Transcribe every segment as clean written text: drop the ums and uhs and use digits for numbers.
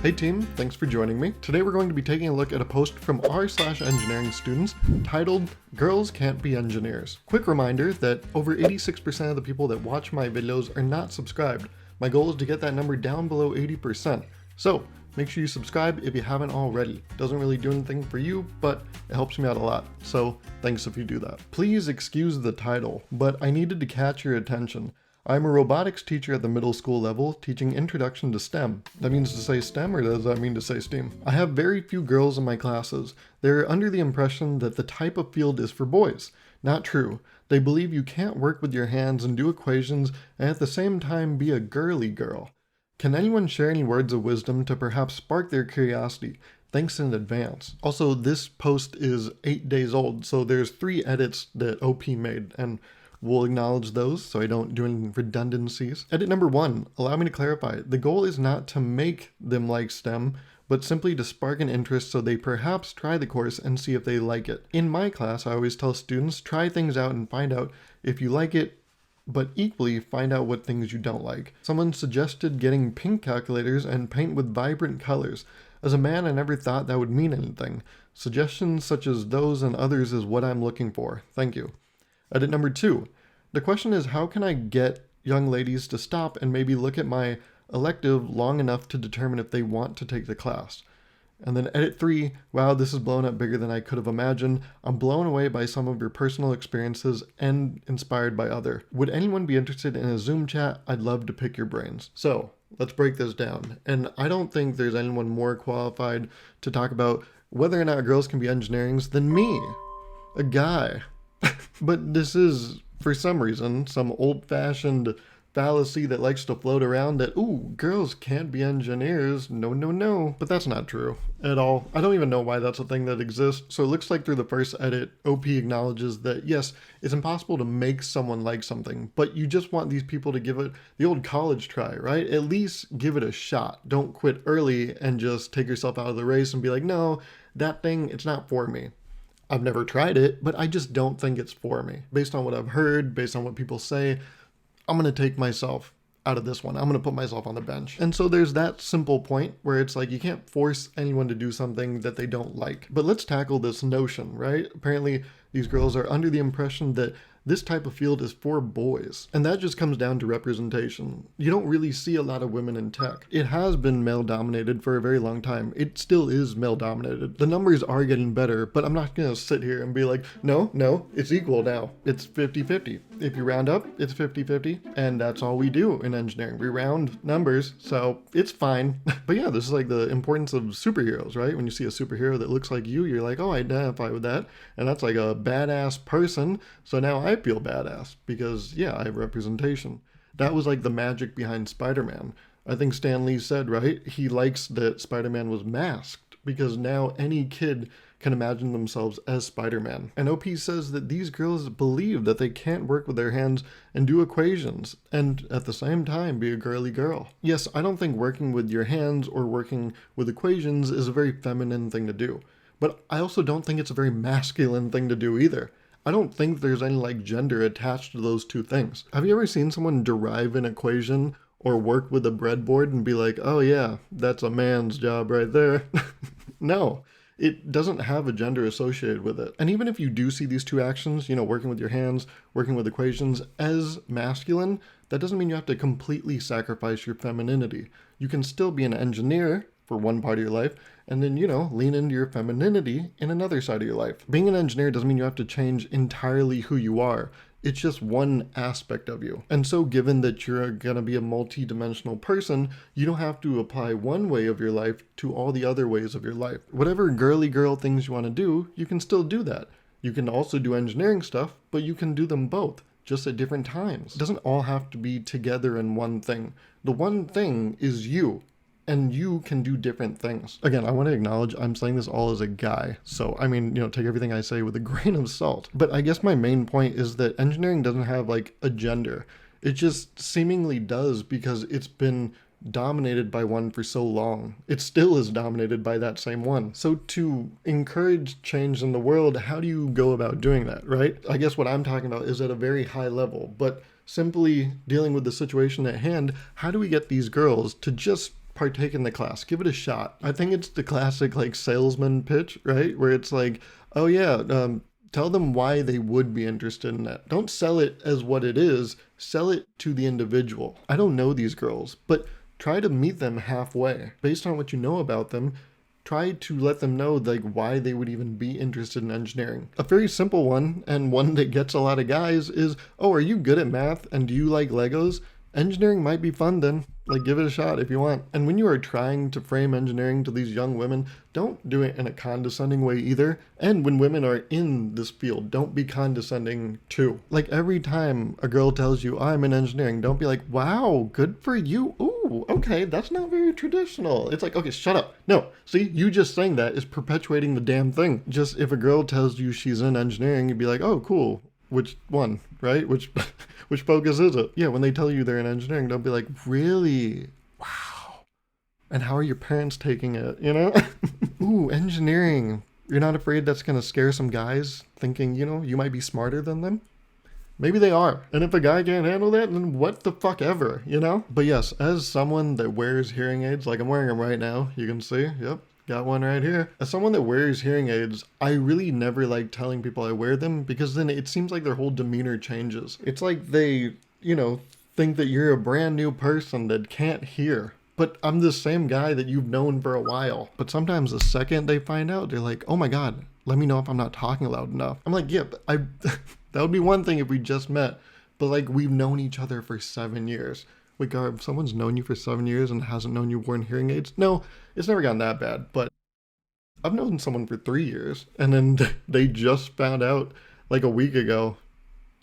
Hey team, thanks for joining me. Today we're going to be taking a look at a post from r/engineering students titled, "Girls Can't Be Engineers." Quick reminder that over 86% of the people that watch my videos are not subscribed. My goal is to get that number down below 80%. So make sure you subscribe if you haven't already. Doesn't really do anything for you, but it helps me out a lot. So thanks if you do that. Please excuse the title, but I needed to catch your attention. I'm a robotics teacher at the middle school level, teaching Introduction to STEM. That means to say STEM, or does that mean to say STEAM? I have very few girls in my classes. They're under the impression that the type of field is for boys. Not true. They believe you can't work with your hands and do equations and at the same time be a girly girl. Can anyone share any words of wisdom to perhaps spark their curiosity? Thanks in advance. Also, this post is 8 days old, so there's 3 edits that OP made, and we'll acknowledge those so I don't do any redundancies. Edit number 1, allow me to clarify. The goal is not to make them like STEM, but simply to spark an interest so they perhaps try the course and see if they like it. In my class, I always tell students, try things out and find out if you like it, but equally find out what things you don't like. Someone suggested getting pink calculators and paint with vibrant colors. As a man, I never thought that would mean anything. Suggestions such as those and others is what I'm looking for. Thank you. Edit number 2. The question is, how can I get young ladies to stop and maybe look at my elective long enough to determine if they want to take the class? And then edit 3. Wow, this is blown up bigger than I could have imagined. I'm blown away by some of your personal experiences and inspired by other. Would anyone be interested in a Zoom chat? I'd love to pick your brains. So let's break this down. And I don't think there's anyone more qualified to talk about whether or not girls can be engineers than me, a guy. But this is, for some reason, some old-fashioned fallacy that likes to float around that, ooh, girls can't be engineers. No, no, no. But that's not true at all. I don't even know why that's a thing that exists. So it looks like through the first edit, OP acknowledges that, yes, it's impossible to make someone like something, but you just want these people to give it the old college try, right? At least give it a shot. Don't quit early and just take yourself out of the race and be like, no, that thing, it's not for me. I've never tried it, but I just don't think it's for me. Based on what I've heard, based on what people say, I'm going to take myself out of this one. I'm going to put myself on the bench. And so there's that simple point where it's like you can't force anyone to do something that they don't like. But let's tackle this notion, right? Apparently, these girls are under the impression that this type of field is for boys. And that just comes down to representation. You don't really see a lot of women in tech. It has been male dominated for a very long time. It still is male dominated. The numbers are getting better, but I'm not gonna sit here and be like, no, it's equal now. It's 50-50. If you round up, it's 50-50. And that's all we do in engineering. We round numbers, so it's fine. But yeah, this is like the importance of superheroes, right? When you see a superhero that looks like you, you're like, oh, I identify with that. And that's like a badass person. So now I feel badass because, yeah, I have representation. That was like the magic behind Spider-Man. I think Stan Lee said, right? He likes that Spider-Man was masked because now any kid can imagine themselves as Spider-Man. And OP says that these girls believe that they can't work with their hands and do equations and at the same time be a girly girl. Yes, I don't think working with your hands or working with equations is a very feminine thing to do. But I also don't think it's a very masculine thing to do either. I don't think there's any like gender attached to those two things. Have you ever seen someone derive an equation or work with a breadboard and be like, oh yeah, that's a man's job right there? No, it doesn't have a gender associated with it. And even if you do see these two actions, working with your hands, working with equations as masculine, that doesn't mean you have to completely sacrifice your femininity. You can still be an engineer for one part of your life, and then, lean into your femininity in another side of your life. Being an engineer doesn't mean you have to change entirely who you are. It's just one aspect of you. And so given that you're gonna be a multi-dimensional person, you don't have to apply one way of your life to all the other ways of your life. Whatever girly girl things you wanna do, you can still do that. You can also do engineering stuff, but you can do them both, just at different times. It doesn't all have to be together in one thing. The one thing is you. And you can do different things. Again, I want to acknowledge I'm saying this all as a guy. So, take everything I say with a grain of salt. But I guess my main point is that engineering doesn't have like a gender. It just seemingly does because it's been dominated by one for so long. It still is dominated by that same one. So to encourage change in the world, how do you go about doing that, right? I guess what I'm talking about is at a very high level, but simply dealing with the situation at hand, how do we get these girls to just partake in the class. Give it a shot. I think it's the classic like salesman pitch, right? Where it's like, oh yeah, tell them why they would be interested in that. Don't sell it as what it is. Sell it to the individual. I don't know these girls, but try to meet them halfway. Based on what you know about them, try to let them know like why they would even be interested in engineering. A very simple one, and one that gets a lot of guys, is, oh, are you good at math and do you like Legos? Engineering might be fun then. Like, give it a shot if you want. And when you are trying to frame engineering to these young women, don't do it in a condescending way either. And when women are in this field, don't be condescending too. Like, every time a girl tells you, I'm in engineering, don't be like, wow, good for you. Ooh, okay, that's not very traditional. It's like, okay, shut up. No, see, you just saying that is perpetuating the damn thing. Just if a girl tells you she's in engineering, you'd be like, oh, cool. Which one, right? Which focus is it? Yeah, when they tell you they're in engineering, don't be like, really? Wow. And how are your parents taking it, you know? Ooh, engineering. You're not afraid that's going to scare some guys thinking, you know, you might be smarter than them? Maybe they are. And if a guy can't handle that, then what the fuck ever, you know? But yes, as someone that wears hearing aids, like I'm wearing them right now, you can see, yep. Got one right here. As someone that wears hearing aids, I really never like telling people I wear them because then it seems like their whole demeanor changes. It's like they, you know, think that you're a brand new person that can't hear. But I'm the same guy that you've known for a while. But sometimes the second they find out, they're like, oh my God, let me know if I'm not talking loud enough. I'm like, yeah, but that would be one thing if we just met. But like, we've known each other for 7 years. Wait, Gar, if someone's known you for 7 years and hasn't known you've worn hearing aids? No, it's never gotten that bad, but I've known someone for 3 years, and then they just found out like a week ago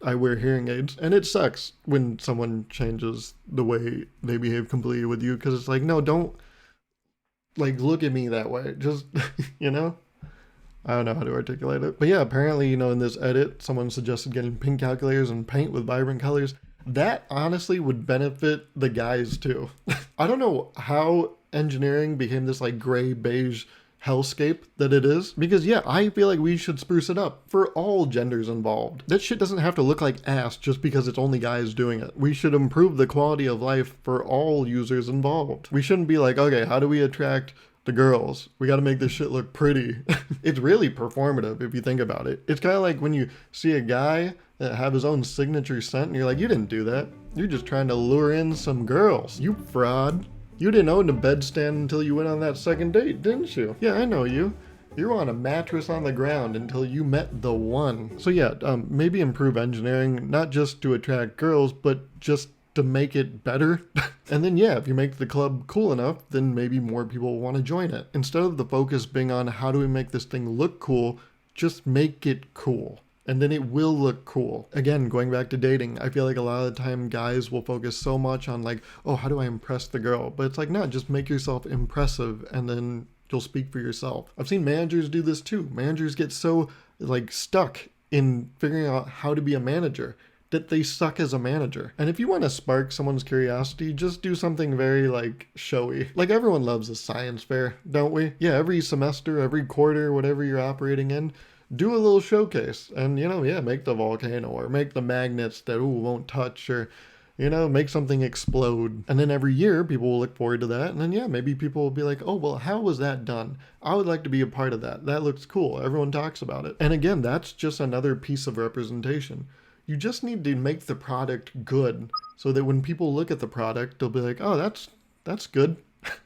I wear hearing aids, and it sucks when someone changes the way they behave completely with you, because it's like, no, don't like look at me that way, just, you know? I don't know how to articulate it. But yeah, apparently, you know, in this edit, someone suggested getting pink calculators and paint with vibrant colors. That honestly would benefit the guys too. I don't know how engineering became this like gray beige hellscape that it is, because yeah, I feel like we should spruce it up for all genders involved. That shit doesn't have to look like ass just because it's only guys doing it. We should improve the quality of life for all users involved. We shouldn't be like, okay, how do we attract the girls? We got to make this shit look pretty. It's really performative if you think about it. It's kind of like when you see a guy that have his own signature scent and you're like, you didn't do that. You're just trying to lure in some girls. You fraud. You didn't own a bedstand until you went on that second date, didn't you? Yeah, I know you. You were on a mattress on the ground until you met the one. So yeah, maybe improve engineering, not just to attract girls, but just to make it better. And then yeah, if you make the club cool enough, then maybe more people will want to join it. Instead of the focus being on how do we make this thing look cool, just make it cool. And then it will look cool. Again, going back to dating, I feel like a lot of the time guys will focus so much on like, oh, how do I impress the girl? But it's like, no, just make yourself impressive and then you'll speak for yourself. I've seen managers do this too. Managers get so like stuck in figuring out how to be a manager that they suck as a manager. And if you want to spark someone's curiosity, just do something very like showy. Like everyone loves a science fair, don't we? Yeah, every semester, every quarter, whatever you're operating in, do a little showcase and, you know, yeah, make the volcano or make the magnets that won't touch, or, you know, make something explode. And then every year people will look forward to that. And then, yeah, maybe people will be like, oh, well, how was that done? I would like to be a part of that. That looks cool. Everyone talks about it. And again, that's just another piece of representation. You just need to make the product good so that when people look at the product, they'll be like, oh, that's good.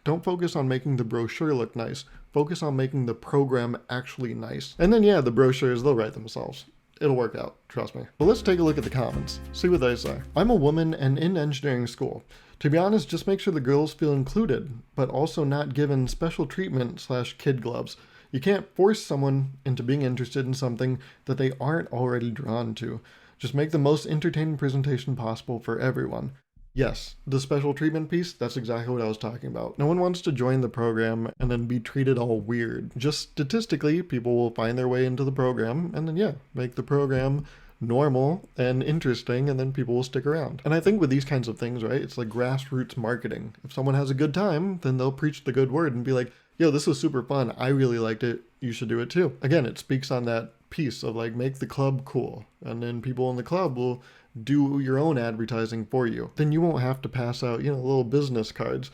Don't focus on making the brochure look nice. Focus on making the program actually nice. And then yeah, the brochures, they'll write themselves. It'll work out, trust me. But let's take a look at the comments, see what they say. I'm a woman and in engineering school. To be honest, just make sure the girls feel included, but also not given special treatment / kid gloves. You can't force someone into being interested in something that they aren't already drawn to. Just make the most entertaining presentation possible for everyone. Yes, the special treatment piece, that's exactly what I was talking about. No one wants to join the program and then be treated all weird. Just statistically, people will find their way into the program and then yeah, make the program normal and interesting, and then people will stick around. And I think with these kinds of things, right, it's like grassroots marketing. If someone has a good time, then they'll preach the good word and be like, yo, this was super fun. I really liked it. You should do it too. Again, it speaks on that piece of like, make the club cool. And then people in the club will do your own advertising for you. Then you won't have to pass out, you know, little business cards.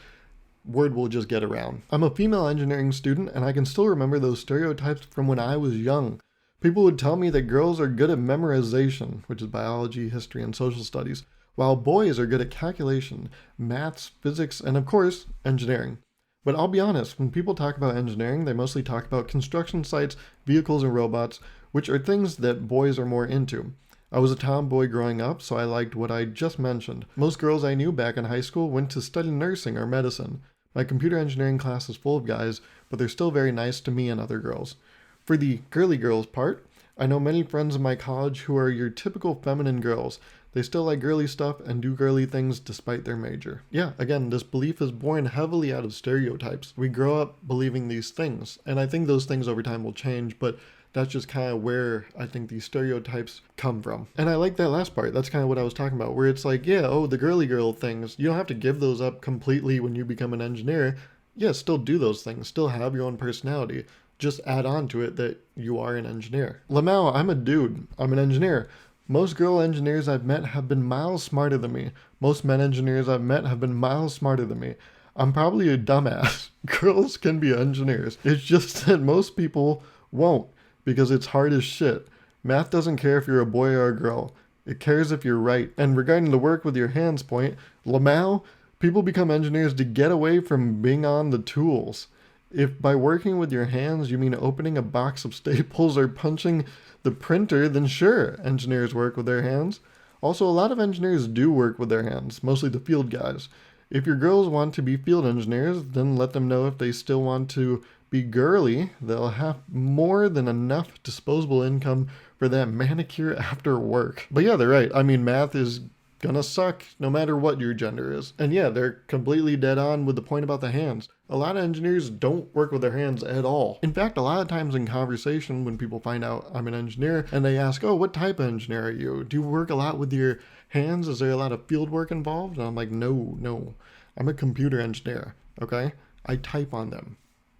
word will just get around. I'm a female engineering student, and I can still remember those stereotypes from when I was young. People would tell me that girls are good at memorization, which is biology, history, and social studies, while boys are good at calculation, maths, physics, and of course, engineering. But I'll be honest, when people talk about engineering, they mostly talk about construction sites, vehicles, and robots, which are things that boys are more into. I was a tomboy growing up, so I liked what I just mentioned. Most girls I knew back in high school went to study nursing or medicine. My computer engineering class is full of guys, but they're still very nice to me and other girls. For the girly girls part, I know many friends in my college who are your typical feminine girls. They still like girly stuff and do girly things despite their major. Yeah, again, this belief is born heavily out of stereotypes. We grow up believing these things, and I think those things over time will change, but that's just kind of where I think these stereotypes come from. And I like that last part. That's kind of what I was talking about, where it's like, yeah, oh, the girly girl things. You don't have to give those up completely when you become an engineer. Yeah, still do those things. Still have your own personality. Just add on to it that you are an engineer. Lamau, I'm a dude. I'm an engineer. Most girl engineers I've met have been miles smarter than me. Most men engineers I've met have been miles smarter than me. I'm probably a dumbass. Girls can be engineers. It's just that most people won't, because it's hard as shit. Math doesn't care if you're a boy or a girl. It cares if you're right. And regarding the work with your hands point, Lamau, people become engineers to get away from being on the tools. If by working with your hands you mean opening a box of staples or punching the printer, then sure, engineers work with their hands. Also, a lot of engineers do work with their hands, mostly the field guys. If your girls want to be field engineers, then let them know if they still want to be girly, they'll have more than enough disposable income for that manicure after work. But yeah, they're right. I mean, math is gonna suck no matter what your gender is. And yeah, they're completely dead on with the point about the hands. A lot of engineers don't work with their hands at all. In fact, a lot of times in conversation when people find out I'm an engineer and they ask, oh, what type of engineer are you? Do you work a lot with your hands? Is there a lot of field work involved? And I'm like, no. I'm a computer engineer, okay? I type on them.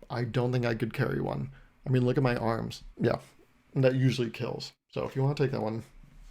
I don't think I could carry one. I mean, look at my arms. Yeah, that usually kills. So if you want to take that one,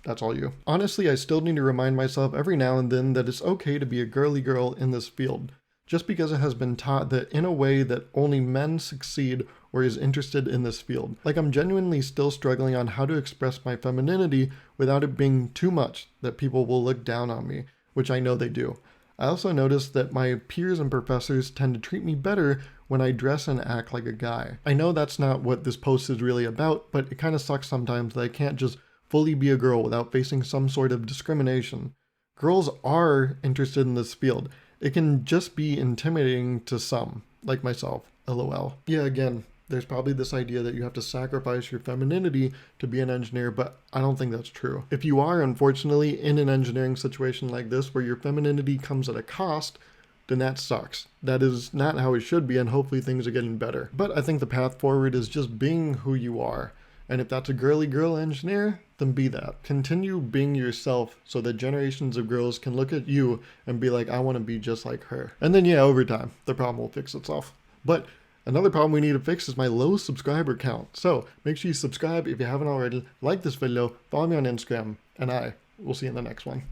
that's all you. Honestly, I still need to remind myself every now and then that it's okay to be a girly girl in this field, just because it has been taught that in a way that only men succeed or is interested in this field. Like, I'm genuinely still struggling on how to express my femininity without it being too much that people will look down on me, which I know they do. I also noticed that my peers and professors tend to treat me better when I dress and act like a guy. I know that's not what this post is really about, but it kind of sucks sometimes that I can't just fully be a girl without facing some sort of discrimination. Girls are interested in this field. It can just be intimidating to some, like myself, lol. Yeah, again, there's probably this idea that you have to sacrifice your femininity to be an engineer, but I don't think that's true. If you are, unfortunately, in an engineering situation like this where your femininity comes at a cost, then that sucks. That is not how it should be, and hopefully things are getting better. But I think the path forward is just being who you are. And if that's a girly girl engineer, then be that. Continue being yourself so that generations of girls can look at you and be like, I want to be just like her. And then yeah, over time, the problem will fix itself. But another problem we need to fix is my low subscriber count. So make sure you subscribe if you haven't already, like this video, follow me on Instagram, and I will see you in the next one.